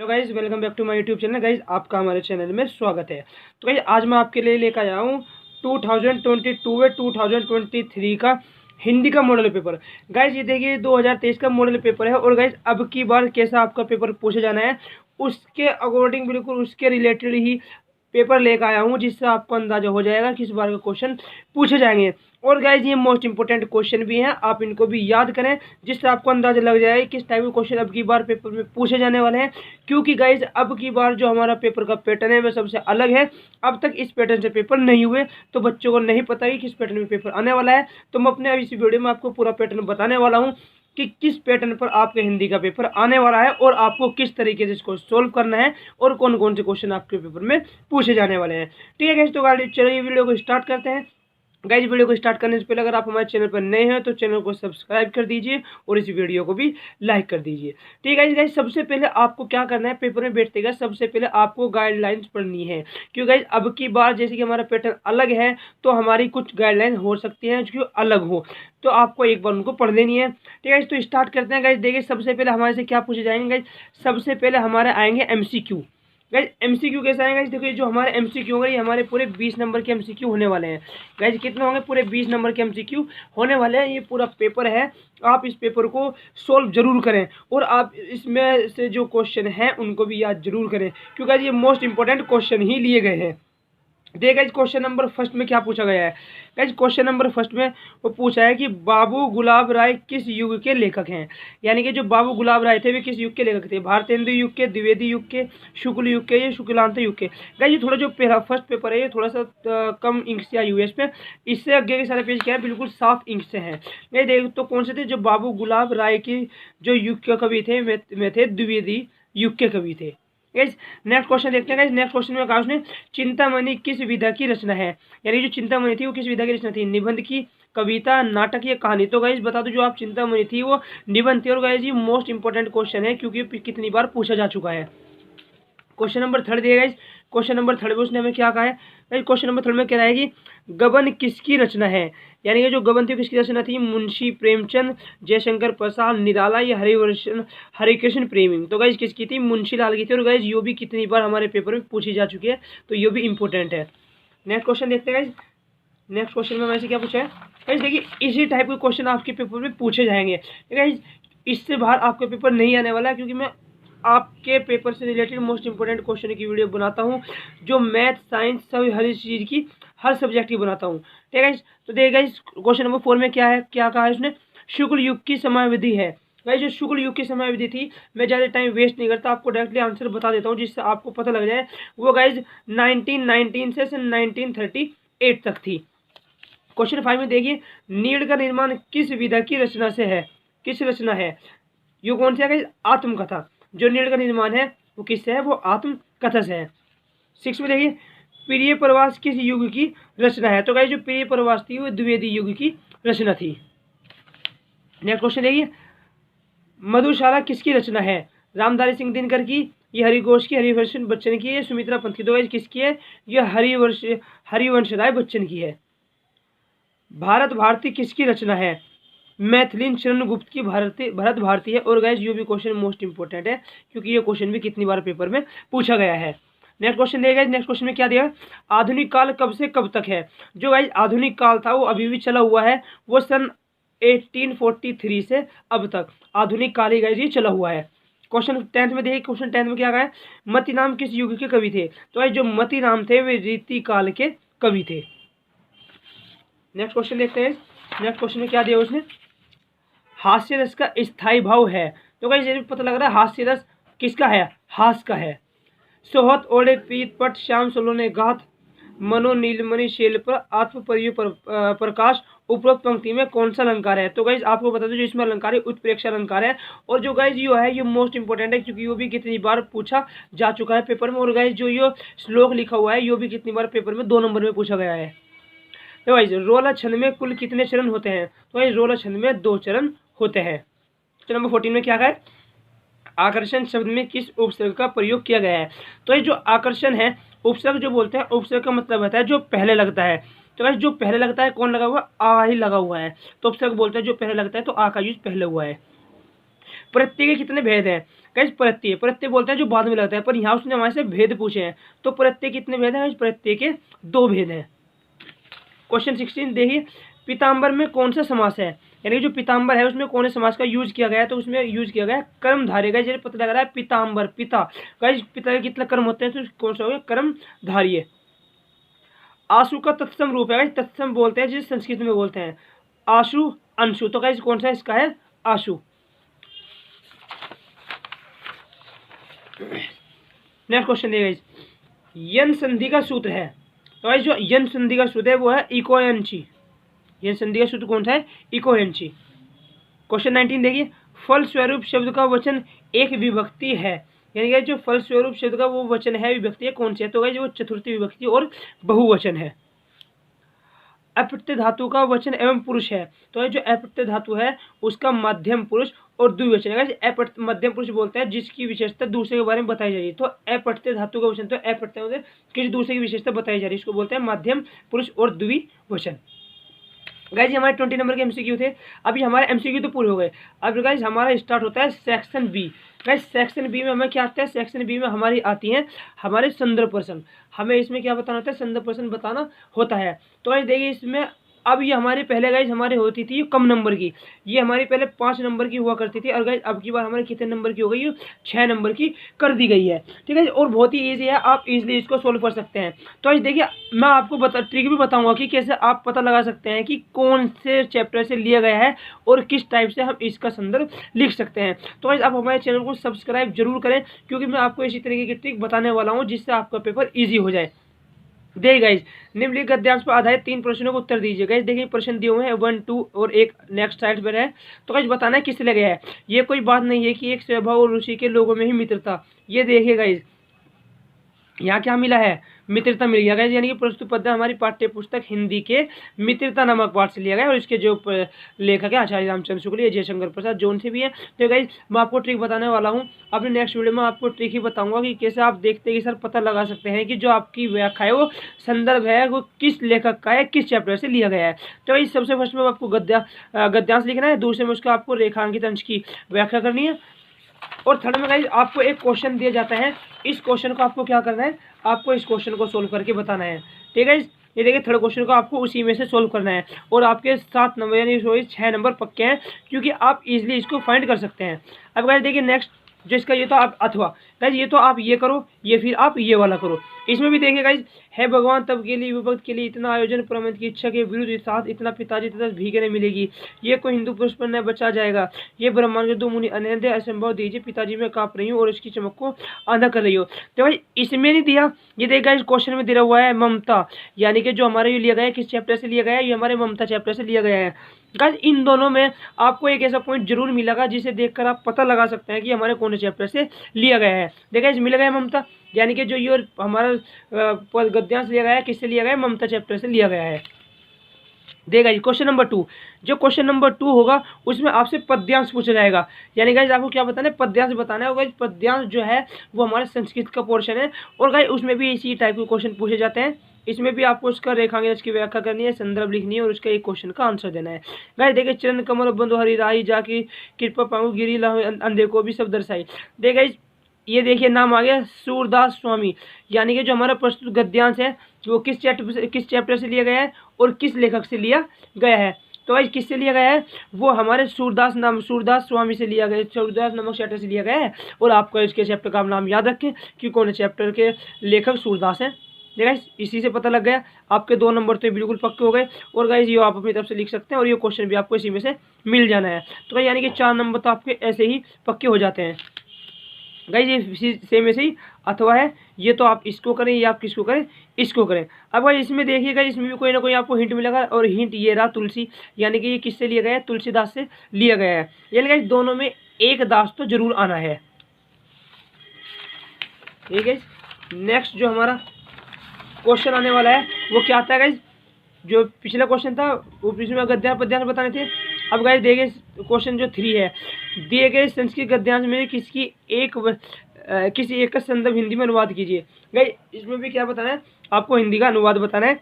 Hello guys, welcome back to my YouTube channel. Guys आपका हमारे channel में स्वागत है। तो गाइज आज मैं आपके लिए लेकर आया हूँ 2022 व 2023 का हिंदी का मॉडल पेपर। गाइज ये देखिए 2023 का मॉडल पेपर है और गाइज अब की बार कैसा आपका पेपर पूछा जाना है उसके अकॉर्डिंग बिल्कुल उसके रिलेटेड ही पेपर लेकर आया हूँ, जिससे आपको अंदाजा हो जाएगा किस बार का क्वेश्चन पूछे जाएंगे। और गाइज ये मोस्ट इंपोर्टेंट क्वेश्चन भी हैं, आप इनको भी याद करें जिससे आपको अंदाजा लग जाएगा किस टाइप के क्वेश्चन अब की बार पेपर में पूछे जाने वाले हैं। क्योंकि गाइज अब की बार जो हमारा पेपर का पैटर्न है वह सबसे अलग है। अब तक इस पैटर्न से पेपर नहीं हुए तो बच्चों को नहीं पता कि किस पैटर्न में पेपर आने वाला है। तो मैं अपने इस वीडियो में आपको पूरा पैटर्न बताने वाला हूँ कि किस पैटर्न पर आपके हिंदी का पेपर आने वाला है और आपको किस तरीके से इसको सोल्व करना है और कौन कौन से क्वेश्चन आपके पेपर में पूछे जाने वाले हैं। ठीक है गाइज, तो गाइस चलिए वीडियो को स्टार्ट करते हैं। गाइज वीडियो को स्टार्ट करने से पहले अगर आप हमारे चैनल पर नए हैं तो चैनल को सब्सक्राइब कर दीजिए और इस वीडियो को भी लाइक कर दीजिए। ठीक है गाइज, सबसे पहले आपको क्या करना है, पेपर में बैठते गए सबसे पहले आपको गाइडलाइंस पढ़नी है। क्योंकि गाइज अब की बार जैसे कि हमारा पैटर्न अलग है तो हमारी कुछ गाइडलाइन हो सकती हैं जो अलग हो, तो आपको एक बार उनको पढ़ लेनी है। ठीक है, तो स्टार्ट करते हैं गाइज। देखिए सबसे पहले हमारे से क्या पूछे जाएंगे गाइज, सबसे पहले हमारे आएंगे MCQ। गाइज MCQ कैसा है गाइज, देखिए जो हमारे MCQ होंगे ये हमारे पूरे 20 नंबर के MCQ होने वाले हैं। गाइज कितने होंगे, पूरे 20 नंबर के MCQ होने वाले हैं। ये पूरा पेपर है, आप इस पेपर को सोल्व जरूर करें और आप इसमें से जो क्वेश्चन हैं उनको भी याद जरूर करें, क्योंकि ये मोस्ट इंपॉर्टेंट क्वेश्चन ही लिए गए हैं। देखिए गाइज क्वेश्चन नंबर फर्स्ट में क्या पूछा गया है। गाइज क्वेश्चन नंबर फर्स्ट में वो पूछा है कि बाबू गुलाब राय किस युग के लेखक हैं। यानी कि जो बाबू गुलाब राय थे वे किस युग के लेखक थे, भारतेंदु युग के, द्विवेदी युग के, शुक्ल युग के या शुक्लांत युग के। गाइज ये थोड़ा जो पहला फर्स्ट पेपर है ये थोड़ा सा कम इंक से आई हुई है इस पर, इससे आगे के सारे पेज क्या है बिल्कुल साफ इंक से हैं। नहीं देख तो कौन से थे, जो बाबू गुलाब राय की जो युग के कवि थे वे थे द्विवेदी युग के कवि थे। नेक्स्ट क्वेश्चन देखते हैं गाइस। नेक्स्ट क्वेश्चन में कहा उसने चिंतामणि किस विधा की रचना है। यानी जो चिंतामणि थी वो किस विधा की रचना थी, निबंध की, कविता, नाटक या कहानी। तो गाइस बता दो जो आप चिंतामणि थी वो निबंध थी। और गाइस ये मोस्ट इंपोर्टेंट क्वेश्चन है क्योंकि कितनी बार पूछा जा चुका है। क्वेश्चन नंबर थर्ड दिया गाइस। क्वेश्चन नंबर थर्ड में उसने हमें क्या कहा है, क्वेश्चन नंबर थर्ड में कह रहा है कि गबन किसकी रचना है। यानी कि जो गबन थी किसकी रचना थी, मुंशी प्रेमचंद, जयशंकर प्रसाद, निराला या हरिकृष्ण प्रेमी। तो गाइस किसकी थी, मुंशी लाल की थी। और गाइस ये भी कितनी बार हमारे पेपर में पूछी जा चुकी है, तो ये भी इंपॉर्टेंट है। नेक्स्ट क्वेश्चन देखते हैं गाइस। नेक्स्ट क्वेश्चन में वैसे क्या पूछा है गाइस, देखिए इसी टाइप के क्वेश्चन आपके पेपर में पूछे जाएंगे। गाइस इससे बाहर आपके पेपर नहीं आने वाला है, क्योंकि मैं आपके पेपर से रिलेटेड मोस्ट इंपोर्टेंट क्वेश्चन की वीडियो बनाता हूं, जो मैथ, साइंस, सभी हर चीज़ की, हर सब्जेक्ट की बनाता हूं। ठीक है, तो देखिए गाइस क्वेश्चन नंबर 4 में क्या है, क्या कहा है उसने, शुक्ल युग की समयावधि है। गाइस जो शुक्ल युग की समयावधि थी, मैं ज़्यादा टाइम वेस्ट नहीं करता, आपको डायरेक्टली आंसर बता देता हूँ जिससे आपको पता लग जाए। वो गाइस 1919 से 1938 तक थी। क्वेश्चन 5 में देखिए, नीड़ का निर्माण किस विधा की रचना से है, किस रचना है। ये कौन सी है, आत्मकथा। जो नीड़ का निर्माण है वो किससे है, वो आत्मकथा से है। 6 में देखिए, प्रिय प्रवास किस युग की रचना है। तो गाइस जो प्रिय प्रवास थी वो द्विवेदी युग की रचना थी। नेक्स्ट क्वेश्चन देखिए, मधुशाला किसकी रचना है, रामधारी सिंह दिनकर की, ये हरिघोष की, हरिवंश बच्चन की, ये सुमित्रा पंत की। तो गाइस किसकी है, यह हरिवंश राय बच्चन की है। भारत भारती किसकी रचना है, मैथिलीन शरण गुप्त की भरत भारती है। और गाइस ये भी क्वेश्चन मोस्ट इंपोर्टेंट है क्योंकि ये क्वेश्चन भी कितनी बार पेपर में पूछा गया है। नेक्स्ट क्वेश्चन देगा, नेक्स्ट क्वेश्चन में क्या दिया, आधुनिक काल कब से कब तक है। जो गाइस आधुनिक काल था वो अभी भी चला हुआ है, वो सन 1843 से अब तक आधुनिक काल ही गाइस ये चला हुआ है। क्वेश्चन 10 में देखिए, क्वेश्चन 10 में क्या कहा है, मती राम किस युग के कवि थे। तो गाइस जो मती राम थे वे रीति काल के कवि थे। नेक्स्ट क्वेश्चन देखते हैं। नेक्स्ट क्वेश्चन में क्या दिया उसने, हास्य रस का स्थायी भाव है। तो गाइस ये भी पता लग रहा है हास्य रस किसका है, हास का है। सोहत ओढ़े पीत पट श्याम सलोने गाथ, मनो नीलमणि शैल पर आत्म परियु प्रकाश, उपरोक्त पंक्ति में कौन सा अलंकार है। तो गाइस आपको बता दो जो इसमें अलंकार है उत्प्रेक्षा अलंकार है। और जो गाइस ये है ये मोस्ट इंपोर्टेंट है क्योंकि ये भी कितनी बार पूछा जा चुका है पेपर में। और गाइस जो ये श्लोक लिखा हुआ है ये भी कितनी बार पेपर में 2 नंबर में पूछा गया है। तो गाइस रोला छंद में कुल कितने चरण होते हैं। तो गाइस रोला छंद में 2 चरण होते हैं। तो नंबर 14 में क्या है, आकर्षण शब्द में किस उपसर्ग का प्रयोग किया गया है। तो ये जो आकर्षण है, उपसर्ग जो बोलते हैं, उपसर्ग का मतलब होता है जो पहले लगता है। तो गाइस जो पहले लगता है कौन लगा हुआ, आ ही लगा हुआ है, तो उपसर्ग बोलते हैं जो पहले लगता है, तो आ का यूज पहले हुआ है। प्रत्यय के कितने भेद हैं गाइस? प्रत्यय प्रत्यय बोलते हैं जो बाद में लगता है, पर यहाँ उसने हमारे से भेद पूछे हैं, तो प्रत्यय कितने भेद हैं? प्रत्यय के 2 भेद हैं। क्वेश्चन 16 देखिए, पीताम्बर में कौन सा समास है? यानी कि जो पीताम्बर है उसमें कौन से समास का यूज किया गया है? तो उसमें यूज किया गया है कर्मधारय। गाइस ये पता लग रहा है पीताम्बर, पिता, गाइस पिता के कितने कर्म होते हैं? तो कौन सा हो गया? कर्मधारय। आशु का तत्सम रूप है गाइस, तत्सम बोलते हैं जिसे संस्कृत में बोलते हैं आशु, अंशु। तो गाइस कौन सा इसका है? आशु। नेक्स्ट क्वेश्चन देखिए गाइस, यन संधि का सूत्र है। तो गाइस जो यन संधि का सूत्र है वो है इको एनची। यन संधि का सूत्र कौन सा है? इको एनची। क्वेश्चन 19 देखिए, फल स्वरूप शब्द का वचन एक विभक्ति है। यानी कि जो फल स्वरूप शब्द का वो वचन है, विभक्ति है, कौन सी है? तो गाइस वो चतुर्थी विभक्ति और बहुवचन है। अप्रत्यय धातु का वचन एवं पुरुष है। तो जो अप्रत्यय धातु है उसका मध्यम पुरुष और द्विवचन है। मध्यम पुरुष बोलते हैं जिसकी विशेषता दूसरे के बारे में बताई जा रही है। तो अप्रत्यय धातु का वचन, तो अप्रत्यय मतलब किसी दूसरे की विशेषता बताई जा रही है, इसको बोलते हैं मध्यम पुरुष और द्विवचन। गाइज हमारे 20 नंबर के एमसीक्यू थे। अभी हमारे एमसीक्यू तो पूरे हो गए। अब गाइज हमारा स्टार्ट होता है section B. Guys section B में हमें क्या आता है? सेक्शन बी में हमारी आती हैं हमारे संदर्भ प्रश्न। हमें इसमें क्या बताना होता है? संदर्भ प्रश्न बताना होता है। तो गाइज देखिए इसमें अब ये हमारे पहले गाइज हमारे होती थी कम नंबर की, ये हमारी पहले 5 नंबर की हुआ करती थी, और गाइज अब की बार हमारे कितने नंबर की हो गई? 6 नंबर की कर दी गई है। ठीक है, और बहुत ही ईजी है, आप इजीली इसको सोल्व कर सकते हैं। तो गाइज देखिए मैं आपको ट्रिक भी बताऊंगा कि कैसे आप पता लगा सकते हैं कि कौन से चैप्टर से लिया गया है और किस टाइप से हम इसका संदर्भ लिख सकते हैं। तो गाइज आप हमारे चैनल को सब्सक्राइब जरूर करें, क्योंकि मैं आपको इसी तरीके की ट्रिक बताने वाला हूँ जिससे आपका पेपर ईजी हो जाए। देखिए गाइज, निम्नलिखित गद्यांश पर आधारित 3 प्रश्नों को उत्तर दीजिए। गाइज देखिए प्रश्न दिए हुए हैं 1, 2 और एक नेक्स्ट साइड पर है। तो गाइज बताना है किससे लगे है। ये कोई बात नहीं है कि एक स्वभाव और रुचि के लोगों में ही मित्रता। ये देखिए गाइज यहाँ क्या मिला है? मित्रता मिल गया गाइज। यानी कि प्रस्तुत पद्य हमारी पाठ्य पुस्तक हिंदी के मित्रता नामक पाठ से लिया गया, और इसके जो लेखक है आचार्य रामचंद्र शुक्ल, जयशंकर प्रसाद, जो उनसे भी है। तो गाइज मैं आपको ट्रिक बताने वाला हूँ। अपने नेक्स्ट वीडियो में आपको ट्रिक ही बताऊंगा कि कैसे आप देखते कि सर पता लगा सकते हैं कि जो आपकी व्याख्या है वो संदर्भ है वो किस लेखक का है, किस चैप्टर से लिया गया है। तो गाइज सबसे फर्स्ट में आपको गद्यांश लिखना है, दूसरे में उसका आपको रेखांकित अंश की व्याख्या करनी है, और थर्ड में गाइज आपको एक क्वेश्चन दिया जाता है। इस क्वेश्चन को आपको क्या करना है? आपको इस क्वेश्चन को सोल्व करके बताना है। ठीक है, ये देखिए थर्ड क्वेश्चन को आपको उसी में से सोल्व करना है, और आपके 7 नंबर यानी 6 नंबर पक्के हैं, क्योंकि आप इजीली इसको फाइंड कर सकते हैं। अब गाइज देखिए नेक्स्ट जो इसका ये तो आप अथवा गाइज ये तो आप ये करो, ये फिर आप ये वाला करो। इसमें भी देखिए गाइज, है भगवान तब के लिए विभक्त के लिए इतना आयोजन, प्रबंध की इच्छा के विरुद्ध साथ इतना पिताजी तथा भीखे नहीं मिलेगी, ये कोई हिंदू पुरुष पर न बचा जाएगा, ये ब्रह्मांड के 2 मुनि अनंत असंभव दीजिए, पिताजी में काँप रही हूँ और इसकी चमक को आधा कर रही हो। तो भाई इसमें नहीं दिया, ये देखिए इस क्वेश्चन में दिया हुआ है ममता, यानी कि जो हमारे ये लिया गया है किस चैप्टर से लिया गया है? ये हमारे ममता चैप्टर से लिया गया है। गाइस इन दोनों में आपको एक ऐसा पॉइंट जरूर मिलेगा जिसे देखकर आप पता लगा सकते हैं कि हमारे कौन से चैप्टर से लिया गया है। देखिए मिल गया ममता, यानी कि जो ये हमारा गद्यांश लिया गया है किससे लिया गया है? ममता चैप्टर से लिया गया है। देखा जी क्वेश्चन नंबर 2, जो क्वेश्चन नंबर 2 होगा उसमें आपसे पद्यांश पूछा जाएगा। यानी गाइस आपको क्या बताना है? पद्यांश बताना है। गाइस पद्यांश जो है वो हमारे संस्कृत का पोर्शन है, और गाइस उसमें भी इसी टाइप के क्वेश्चन पूछे जाते हैं। इसमें भी आपको उसका रेखांकन की व्याख्या करनी है, संदर्भ लिखनी है और उसका एक क्वेश्चन का आंसर देना है। गाइस देखिए चरण कमल बंधु हरि राही जाकी कृपा पाऊँ गिरी अंधे को भी सब दर्शाई। देखिए ये देखिए नाम आ गया सूरदास स्वामी, यानी कि जो हमारा प्रस्तुत गद्यांश है वो किस चैप्टर से लिया गया है और किस लेखक से लिया गया है? तो भाई किससे लिया गया है? वो हमारे सूरदास स्वामी से लिया गया, सूरदास नामक चैप्टर से लिया गया है। और आपको इसके चैप्टर का नाम याद रखें कि कौन चैप्टर के लेखक सूरदास हैं। गाइस इसी से पता लग गया, आपके 2 नंबर तो बिल्कुल पक्के हो गए। और गाइस ये आप अपनी तरफ से लिख सकते हैं और ये क्वेश्चन भी आपको इसी में से मिल जाना है। तो गाइस यानी कि 4 नंबर तो आपके ऐसे ही पक्के हो जाते हैं। गाइस ये सेम ऐसे ही अथवा है, ये तो आप इसको करें या आप किसको करें? इसको करें। अब भाई इसमें देखिएगा इसमें भी कोई ना कोई आपको हिंट मिलेगा, और हिंट ये रहा तुलसी, यानी कि ये किससे लिया गया है? तुलसीदास से लिया गया है। यानी गाइस दोनों में एक दास तो जरूर आना है। ठीक है, नेक्स्ट जो हमारा क्वेश्चन आने वाला है वो क्या आता है गाइस? जो पिछला क्वेश्चन था वो इसमें गद्यांश पद्यांश बताने थे। अब गाइस देखिए क्वेश्चन जो 3 है, दिए गए संस्कृत गद्यांश में किसी एक का संदर्भ हिंदी में अनुवाद कीजिए। गाइस इसमें भी क्या बताना है? आपको हिंदी का अनुवाद बताना है।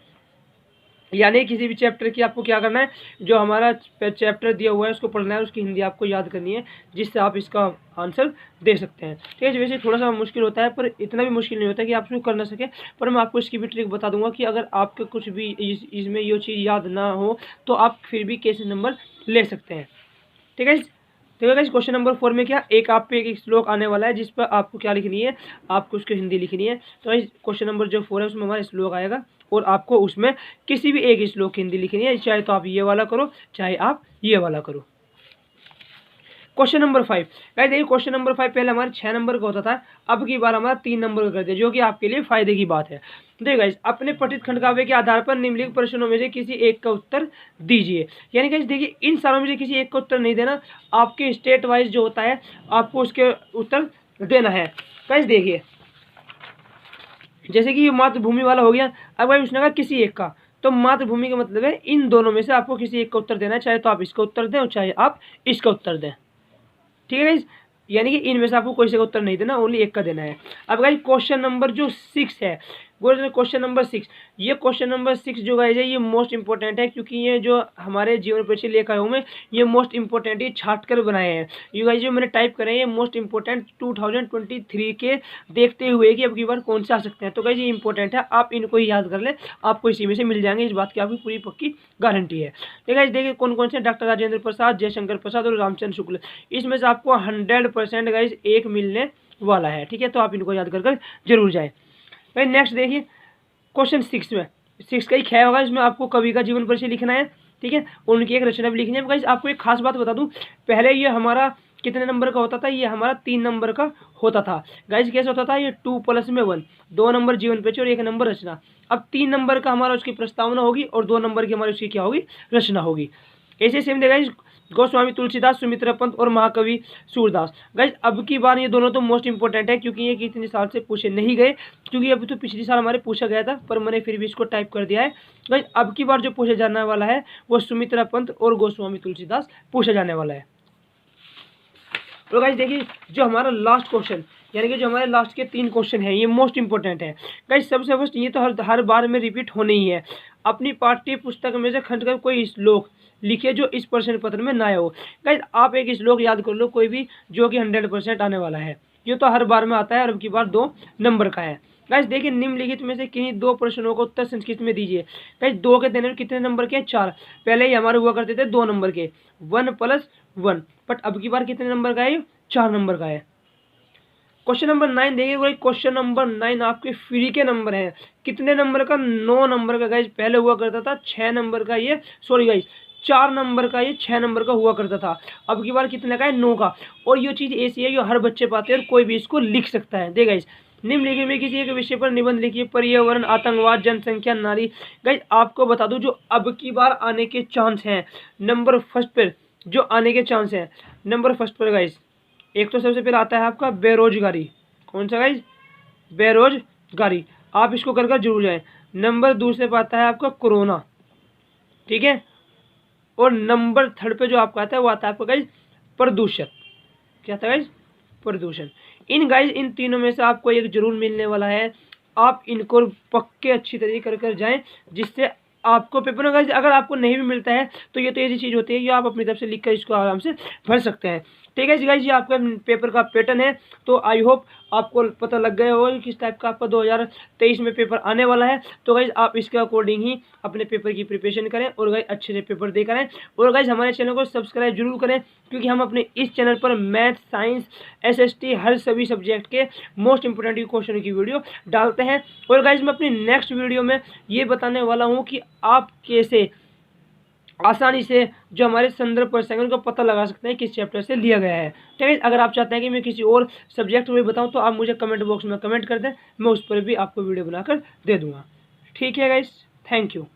यानी किसी भी चैप्टर की आपको क्या करना है, जो हमारा चैप्टर दिया हुआ है उसको पढ़ना है, उसकी हिंदी आपको याद करनी है, जिससे आप इसका आंसर दे सकते हैं। ठीक है, वैसे थोड़ा सा मुश्किल होता है, पर इतना भी मुश्किल नहीं होता कि आप इसको कर ना सके। पर मैं आपको इसकी भी ट्रिक बता दूंगा कि अगर आपके कुछ भी इसमें ये चीज़ याद ना हो तो आप फिर भी कैसे नंबर ले सकते हैं। ठीक है, देखो गाइस क्वेश्चन नंबर 4 में क्या एक आप पे एक श्लोक आने वाला है, जिस पर आपको क्या लिखनी है, आपको उसकी हिंदी लिखनी है। तो गाइस क्वेश्चन नंबर जो 4 है उसमें हमारा श्लोक आएगा और आपको उसमें किसी भी एक श्लोक की हिंदी लिखनी है, चाहे तो आप ये वाला करो चाहे आप ये वाला करो। क्वेश्चन नंबर 5 गाइस देखिए, क्वेश्चन नंबर 5 पहले हमारे 6 नंबर का होता था, अब की बार हमारा 3 नंबर का कर दिया, जो कि आपके लिए फायदे की बात है। देखिए गाइस, अपने पठित खंडकाव्य के आधार पर निम्नलिखित प्रश्नों में से किसी एक का उत्तर दीजिए। यानी गाइस देखिए, इन सारों में से किसी एक का उत्तर नहीं देना, आपके स्टेट वाइज जो होता है आपको उसके उत्तर देना है। गाइस देखिए, जैसे कि ये मातृभूमि वाला हो गया, अब भाई उसने कहा किसी एक का, तो मातृभूमि का मतलब है इन दोनों में से आपको किसी एक का उत्तर देना है, चाहे तो आप इसका उत्तर दें और चाहे आप इसका उत्तर दें। ठीक है गाइज, यानी कि इनमें से आपको कोई से उत्तर नहीं देना, ओनली एक का देना है। अब गाइज क्वेश्चन नंबर जो 6 है, क्वेश्चन नंबर 6, ये क्वेश्चन नंबर 6 जो गाइज है ये मोस्ट इंपॉर्टेंट है, क्योंकि ये जो हमारे जीवन परिचय लेकर आया हूँ मैं, ये मोस्ट इंपॉर्टेंट ये छाट कर बनाए हैं। ये गाइज जो मैंने टाइप करे हैं ये मोस्ट इंपॉर्टेंट 2023 के देखते हुए कि अब की बार कौन से आ सकते हैं। तो गाइज ये इंपॉर्टेंट है, आप इनको ही याद कर लें, आपको इसी में से मिल जाएंगे, इस बात की आपकी पूरी पक्की गारंटी है। ठीक है, देखिए कौन कौन से, डॉक्टर राजेंद्र प्रसाद, जयशंकर प्रसाद और रामचंद्र शुक्ल, इसमें से आपको 100% गाइज एक मिलने वाला है। ठीक है, तो आप इनको याद कर जरूर जाए। भाई नेक्स्ट देखिए, क्वेश्चन 6 में 6 का ही ख्याल होगा, इसमें आपको कवि का जीवन परिचय लिखना है। ठीक है, उनकी एक रचना भी लिखनी है। गाइस आपको एक खास बात बता दूं, पहले ये हमारा कितने नंबर का होता था, ये हमारा 3 नंबर का होता था। गाइस कैसे होता था, ये 2+1, 2 नंबर जीवन परिचय और 1 नंबर रचना। अब 3 नंबर का हमारा उसकी प्रस्तावना होगी और 2 नंबर की हमारी उसकी क्या होगी, रचना होगी। ऐसे सेम देगा गोस्वामी तुलसीदास, सुमित्रा पंत और महाकवि सूरदास। गाइस अब की बार ये दोनों तो मोस्ट इंपॉर्टेंट है, क्योंकि ये कितने साल से पूछे नहीं गए, क्योंकि अभी तो पिछले साल हमारे पूछा गया था, पर मैंने फिर भी इसको टाइप कर दिया है। गाइस अब की बार जो पूछा जाने वाला है वो सुमित्रा पंत और गोस्वामी तुलसीदास पूछा जाने वाला है। तो गाइस देखिए, जो हमारा लास्ट क्वेश्चन, यानी कि जो हमारे लास्ट के 3 क्वेश्चन हैं, ये मोस्ट इंपॉर्टेंट है। गाइस सबसे फर्स्ट, ये तो हर बार में रिपीट होने ही है, अपनी पाठ्य पुस्तक में से खंड कर कोई श्लोक लिखिए जो इस प्रश्न पत्र में ना आया हो। गाइस आप एक श्लोक याद कर लो कोई भी, जो कि 100% आने वाला है, ये तो हर बार में आता है और अब की बार 2 नंबर का है। गाइस देखिए, निम्नलिखित में से किन्हीं 2 प्रश्नों को उत्तर संस्कृत में दीजिए। गाइस 2 के देने में कितने नंबर के, 4। पहले ही हमारे हुआ करते थे 2 नंबर के, 1+1, बट अब की बार कितने नंबर का है, 4 नंबर का है। क्वेश्चन नंबर 9 देखिए, क्वेश्चन नंबर 9 आपके फ्री के नंबर हैं, कितने नंबर का, 9 नंबर का। गाइस पहले हुआ करता था 6 नंबर का, ये सॉरी गाइस 4 नंबर का, ये 6 नंबर का हुआ करता था। अब की बार कितने का है, 9 का। और ये चीज़ ऐसी है जो हर बच्चे पाते हैं और कोई भी इसको लिख सकता है। देखिए गाइस, निम्नलिखित में किसी एक विषय पर निबंध लिखिए, पर्यावरण, आतंकवाद, जनसंख्या, नारी। गाइस आपको बता दूं, जो अब की बार आने के चांस हैं, नंबर फर्स्ट पर जो आने के चांस हैं, नंबर फर्स्ट पर गाइस एक तो सबसे पहले आता है आपका बेरोजगारी। कौन सा गाइस, बेरोजगारी, आप इसको कर जरूर जाएं। नंबर दूसरे पर आता है आपका कोरोना। ठीक है, और नंबर 3 पे जो आपका आता है वो आता है आपका गाइस प्रदूषण। क्या आता है गाइस, प्रदूषण। इन तीनों में से आपको एक जरूर मिलने वाला है, आप इनको पक्के अच्छी तरीके कर जाएं, जिससे आपको पेपर में गाइस अगर आपको नहीं भी मिलता है तो ये तो ऐसी चीज़ होती है कि आप अपनी तरफ से लिख कर इसको आराम से भर सकते हैं। ठीक है गाइस, ये आपका पेपर का पैटर्न है, तो आई होप आपको पता लग गया होगा किस टाइप का आपका 2023 में पेपर आने वाला है। तो गाइस आप इसके अकॉर्डिंग ही अपने पेपर की प्रिपरेशन करें और गाइस अच्छे से पेपर दे करें। और गाइस हमारे चैनल को सब्सक्राइब जरूर करें, क्योंकि हम अपने इस चैनल पर मैथ, साइंस, SST हर सभी सब्जेक्ट के मोस्ट इंपोर्टेंट क्वेश्चन की वीडियो डालते हैं। और गाइस मैं अपनी नेक्स्ट वीडियो में ये बताने वाला हूँ कि आप कैसे आसानी से जो हमारे संदर्भ पर सेकंड को पता लगा सकते हैं किस चैप्टर से लिया गया है। ठीक है, अगर आप चाहते हैं कि मैं किसी और सब्जेक्ट में बताऊं तो आप मुझे कमेंट बॉक्स में कमेंट कर दें, मैं उस पर भी आपको वीडियो बनाकर दे दूंगा। ठीक है गाइस, थैंक यू।